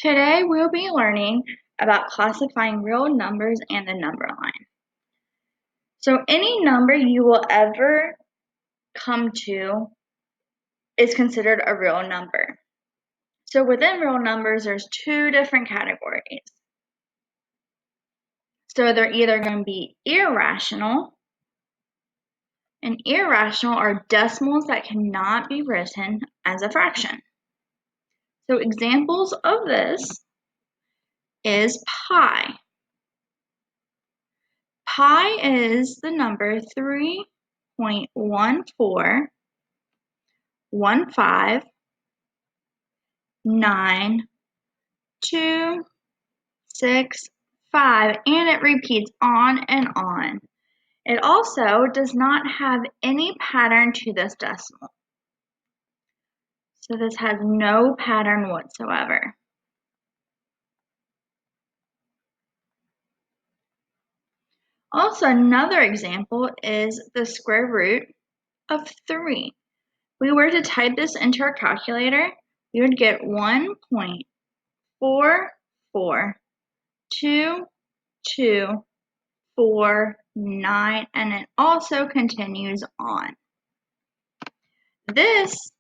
Today we'll be learning about classifying real numbers and the number line. So any number you will ever come to is considered a real number. So within real numbers, there's two different categories. So they're either going to be irrational, and irrational are decimals that cannot be written as a fraction. So examples of this is pi. Pi is the number 3.1415925, and it repeats on and on. It also does not have any pattern to this decimal. So this has no pattern whatsoever. Also, another example is the square root of 3. If we were to type this into our calculator, we would get 1.442249, and it also continues on. This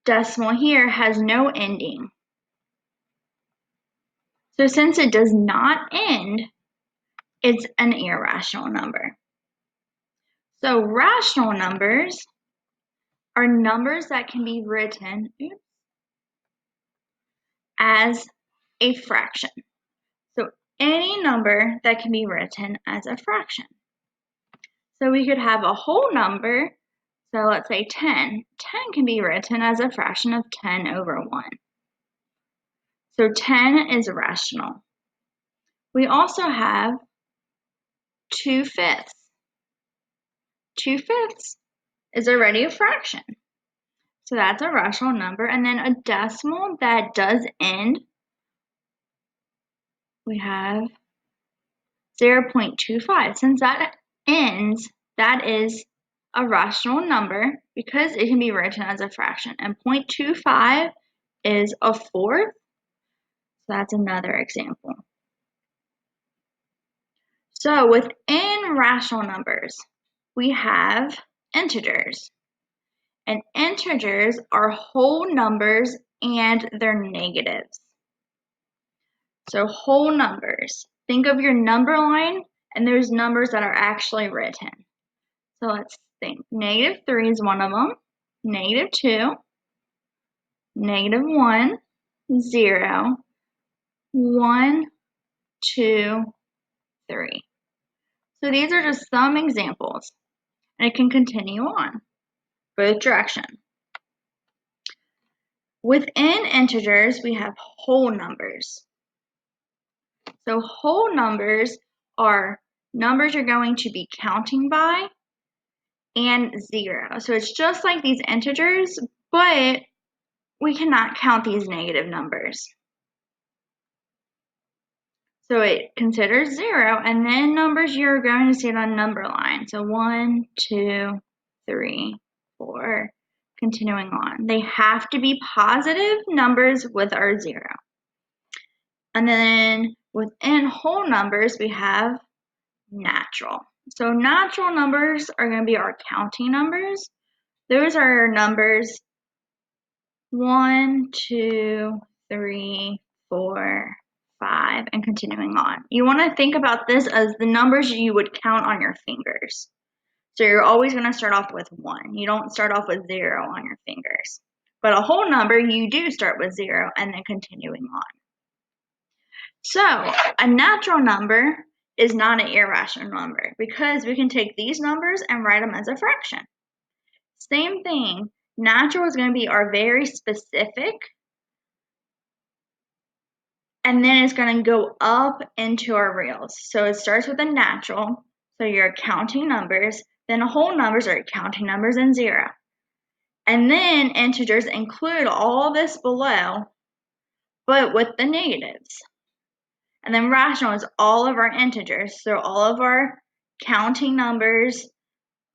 decimal here has no ending. So since it does not end, it's an irrational number. So rational numbers are numbers that can be written as a fraction. So any number that can be written as a fraction. So we could have a whole number, so let's say 10. 10 can be written as a fraction of 10 over 1. So 10 is rational. We also have 2/5. 2/5 is already a fraction. So that's a rational number. And then a decimal that does end, we have 0.25. Since that ends, that is a rational number because it can be written as a fraction. And 0.25 is a fourth. So that's another example. So within rational numbers, we have integers. And integers are whole numbers and they're negatives. So whole numbers. Think of your number line and there's numbers that are actually written. So let's think. -3 is one of them. -2, -1, 0, 1, 2, 3. So these are just some examples. And it can continue on both directions. Within integers, we have whole numbers. So whole numbers are numbers you're going to be counting by and 0. So it's just like these integers, but we cannot count these negative numbers. So it considers 0, and then numbers you're going to see it on number line. So 1, 2, 3, 4, continuing on. They have to be positive numbers with our 0. And then within whole numbers, we have natural. So natural numbers are going to be our counting numbers. Those are our numbers 1, 2, 3, 4, 5, and continuing on. You want to think about this as the numbers you would count on your fingers. So you're always going to start off with 1. You don't start off with 0 on your fingers. But a whole number, you do start with 0 and then continuing on. So a natural number is not an irrational number because we can take these numbers and write them as a fraction. Same thing, natural is going to be our very specific, and then it's going to go up into our reals. So it starts with a natural, so you're counting numbers, then whole numbers are counting numbers and 0. And then integers include all this below, but with the negatives. And then rational is all of our integers. So all of our counting numbers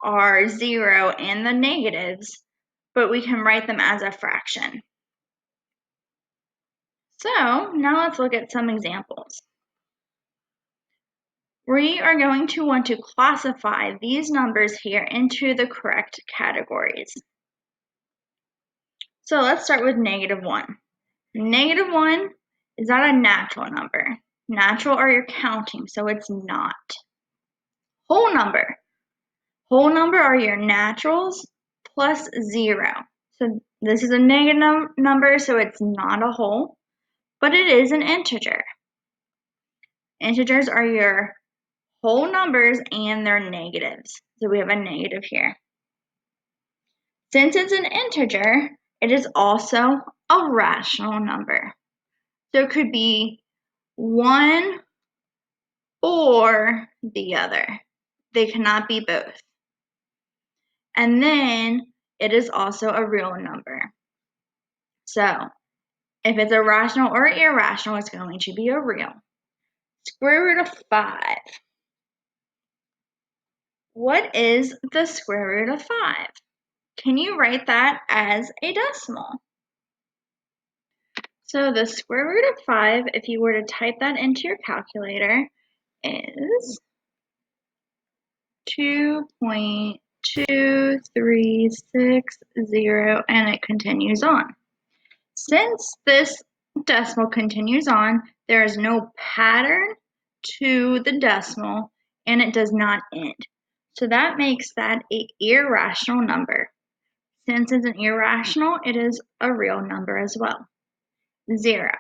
are 0 and the negatives, but we can write them as a fraction. So now let's look at some examples. We are going to want to classify these numbers here into the correct categories. So let's start with -1. -1 is not a natural number. Natural are your counting, so it's not. Whole number. Whole number are your naturals plus 0. So this is a negative number, so it's not a whole, but it is an integer. Integers are your whole numbers and their negatives. So we have a negative here. Since it's an integer, it is also a rational number. So it could be one or the other. They cannot be both. And then it is also a real number. So if it's a rational or irrational, it's going to be a real. Square root of 5. What is the square root of 5? Can you write that as a decimal? So the square root of 5, if you were to type that into your calculator, is 2.2360, and it continues on. Since this decimal continues on, there is no pattern to the decimal, and it does not end. So that makes that an irrational number. Since it's an irrational, it is a real number as well. 0.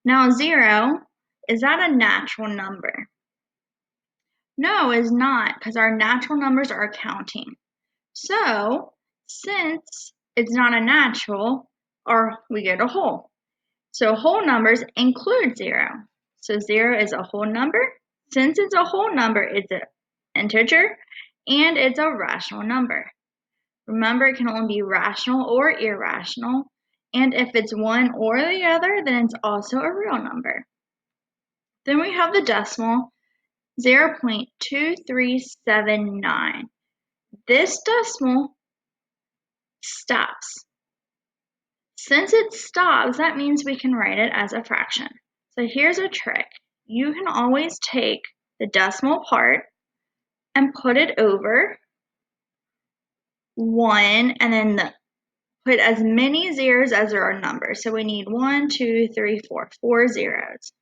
Now 0, is that a natural number? No, it's not, because our natural numbers are counting. So, since it's not a natural, we get a whole. So whole numbers include 0. So 0 is a whole number. Since it's a whole number, it's an integer, and it's a rational number. Remember, it can only be rational or irrational. And if it's one or the other, then it's also a real number. Then we have the decimal 0.2379. This decimal stops. Since it stops, that means we can write it as a fraction. So here's a trick. You can always take the decimal part and put it over 1 and then put as many zeros as there are numbers. So we need 1, 2, 3, 4, 4 zeros.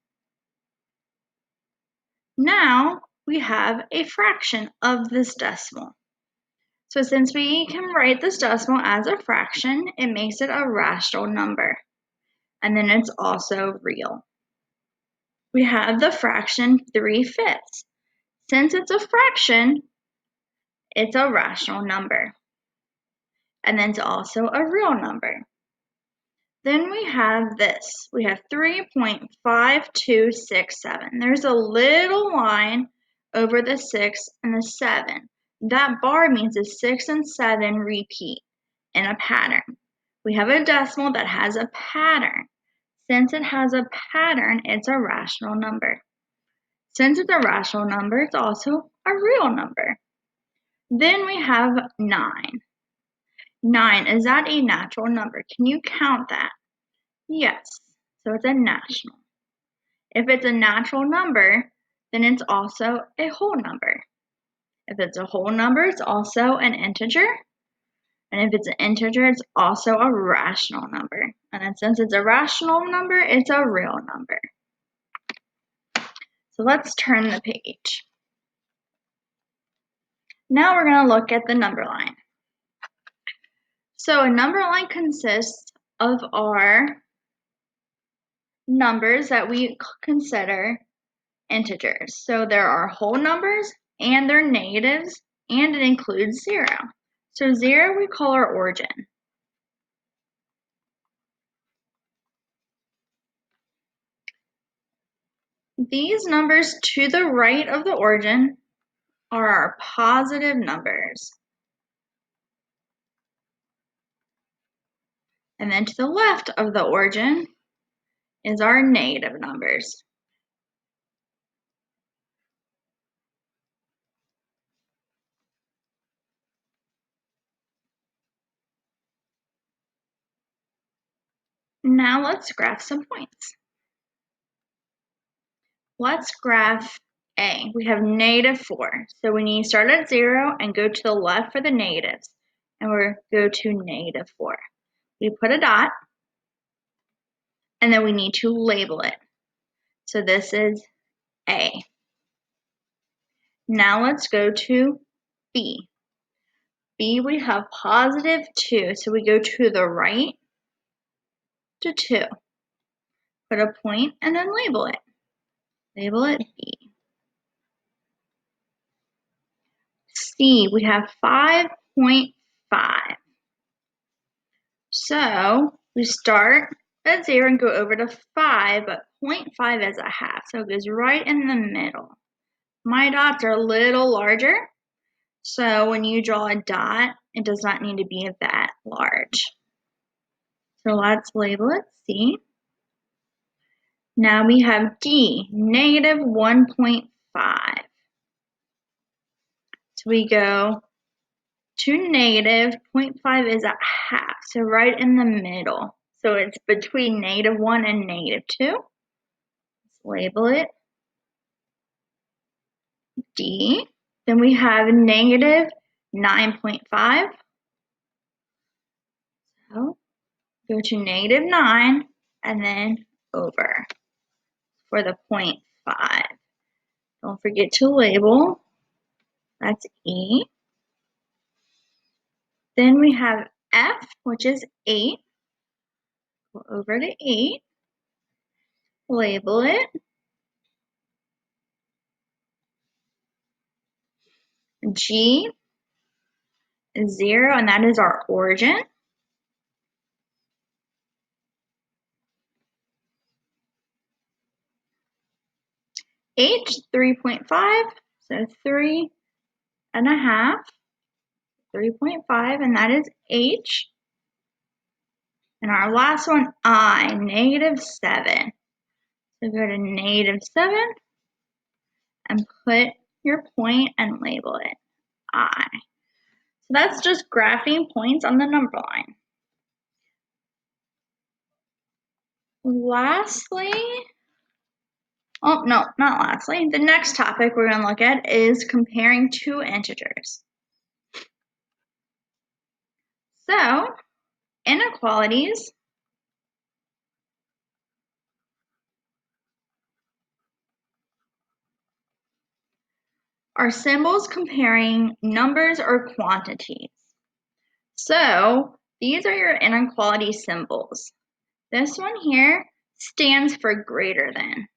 Now we have a fraction of this decimal. So since we can write this decimal as a fraction, it makes it a rational number. And then it's also real. We have the fraction 3/5. Since it's a fraction, it's a rational number. And then it's also a real number. Then we have this. We have 3.5267. There's a little line over the 6 and the 7. That bar means the 6 and 7 repeat in a pattern. We have a decimal that has a pattern. Since it has a pattern, it's a rational number. Since it's a rational number, it's also a real number. Then we have 9. 9, is that a natural number? Can you count that? Yes, so it's a natural. If it's a natural number, then it's also a whole number. If it's a whole number, it's also an integer. And if it's an integer, it's also a rational number. And then since it's a rational number, it's a real number. So let's turn the page. Now we're going to look at the number line. So a number line consists of our numbers that we consider integers. So there are whole numbers and their negatives, and it includes 0. So 0 we call our origin. These numbers to the right of the origin are our positive numbers. And then to the left of the origin is our negative numbers. Now let's graph some points. Let's graph A. We have -4. So we need to start at 0 and go to the left for the negatives. And we'll go to -4. We put a dot, and then we need to label it. So this is A. Now let's go to B. B, we have +2, so we go to the right to 2. Put a point and then label it. Label it B. C, we have 5.5. So we start at 0 and go over to 5, but 0.5 is a half, so it goes right in the middle. My dots are a little larger, so when you draw a dot, it does not need to be that large. So let's label it C. Now we have D, -1.5. So we go to -0.5 is a half, so right in the middle. So it's between -1 and -2. Let's label it D. Then we have -9.5. So go to -9 and then over for the 0.5. Don't forget to label. That's E. Then we have F, which is 8. Go over to 8. Label it. G is 0, and that is our origin. H, 3.5, so 3.5. 3.5, and that is H. And our last one, I, -7. So go to -7 and put your point and label it I. So that's just graphing points on the number line. Lastly, oh no, not lastly, the next topic we're going to look at is comparing two integers. So, inequalities are symbols comparing numbers or quantities. So, these are your inequality symbols. This one here stands for greater than.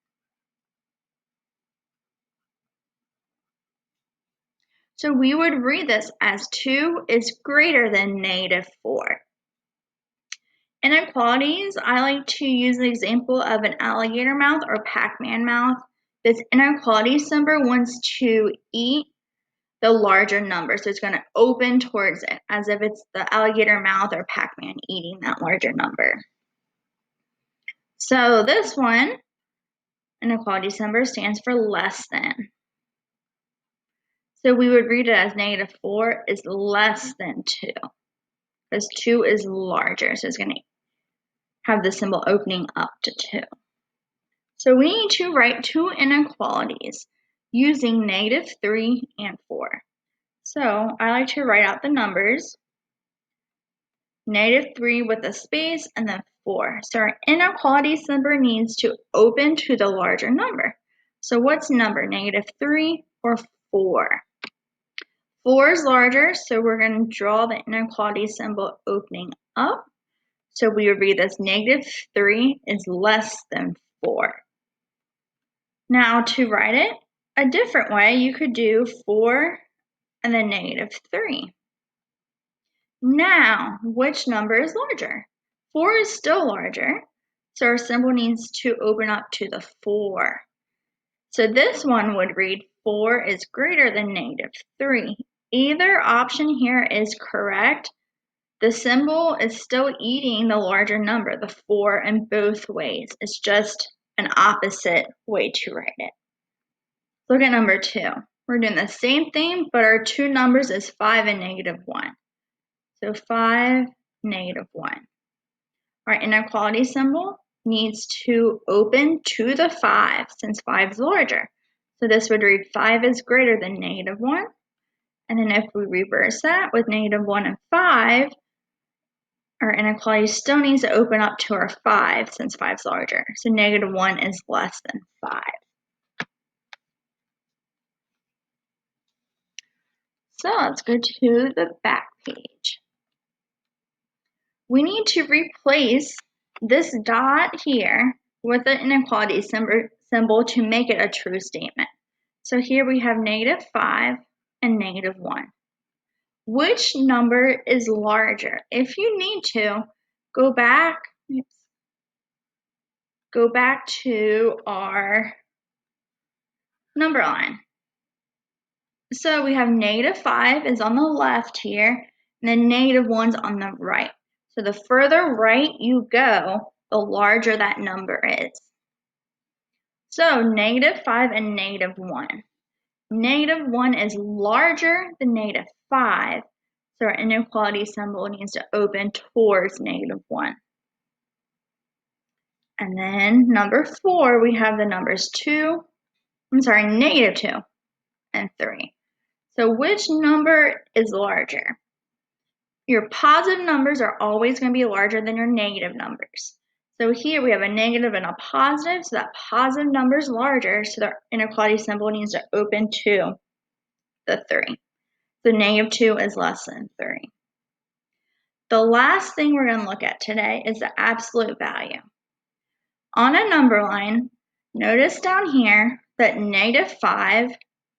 So we would read this as 2 is greater than -4. Inequalities, I like to use the example of an alligator mouth or Pac-Man mouth. This inequality symbol wants to eat the larger number, so it's going to open towards it as if it's the alligator mouth or Pac-Man eating that larger number. So this one, inequality symbol, stands for less than. So we would read it as -4 is less than 2, because 2 is larger, so it's going to have the symbol opening up to 2. So we need to write two inequalities using -3 and 4. So I like to write out the numbers, -3 with a space and then 4. So our inequality symbol needs to open to the larger number. So what's number, -3 or 4? 4 is larger, so we're going to draw the inequality symbol opening up. So we would read this -3 is less than 4. Now to write it a different way, you could do 4 and then -3. Now, which number is larger? 4 is still larger, so our symbol needs to open up to the 4. So this one would read 4 is greater than -3. Either option here is correct. The symbol is still eating the larger number, the 4, in both ways. It's just an opposite way to write it. Look at number 2. We're doing the same thing, but our two numbers is 5 and -1. So 5, -1. our inequality symbol needs to open to the 5 since 5 is larger. So this would read 5 is greater than -1. And then if we reverse that with -1 and 5, our inequality still needs to open up to our 5 since 5 is larger. So -1 is less than 5. So let's go to the back page. We need to replace this dot here with an inequality symbol to make it a true statement. So here we have -5 and -1. Which number is larger? If you need to, go back to our number line. So we have -5 is on the left here, and then -1's on the right. So the further right you go, the larger that number is. So -5 and -1. -1 is larger than -5, so our inequality symbol needs to open towards -1. And then number 4, we have the numbers -2 and 3. So which number is larger? Your positive numbers are always going to be larger than your negative numbers. So here we have a negative and a positive, so that positive number is larger, so the inequality symbol needs to open to the 3. So -2 is less than 3. The last thing we're going to look at today is the absolute value. On a number line, notice down here that -5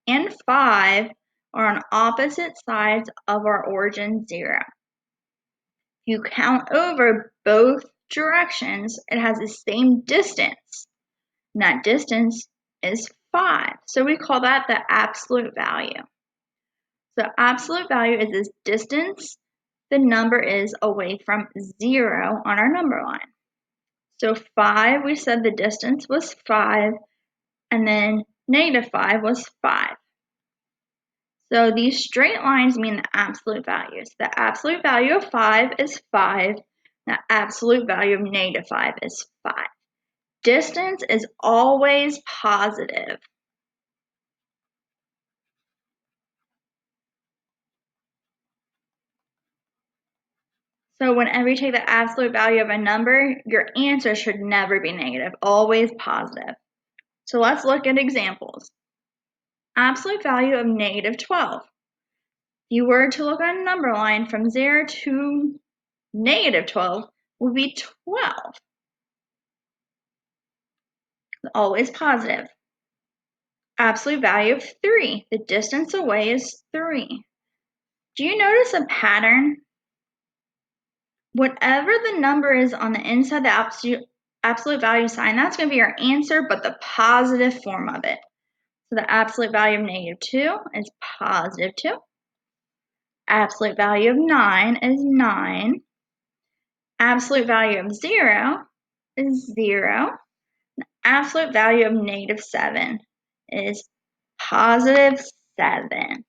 and 5 are on opposite sides of our origin 0. You count over both directions, it has the same distance. And that distance is 5. So we call that the absolute value. So absolute value is this distance the number is away from 0 on our number line. So 5, we said the distance was 5, and then -5 was 5. So these straight lines mean the absolute values. The absolute value of 5 is 5. The absolute value of -5 is 5. Distance is always positive. So whenever you take the absolute value of a number, your answer should never be negative, always positive. So let's look at examples. Absolute value of -12. If you were to look on a number line from 0 to -12 would be 12. Always positive. Absolute value of 3. The distance away is 3. Do you notice a pattern? Whatever the number is on the inside the absolute value sign, that's going to be our answer, but the positive form of it. So the absolute value of -2 is +2. Absolute value of 9 is 9. Absolute value of 0 is 0. Absolute value of -7 is +7.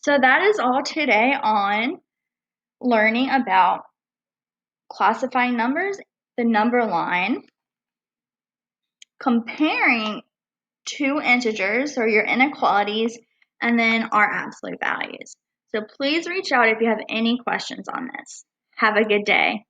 So that is all today on learning about classifying numbers, the number line, comparing two integers or your inequalities, and then our absolute values. So please reach out if you have any questions on this. Have a good day.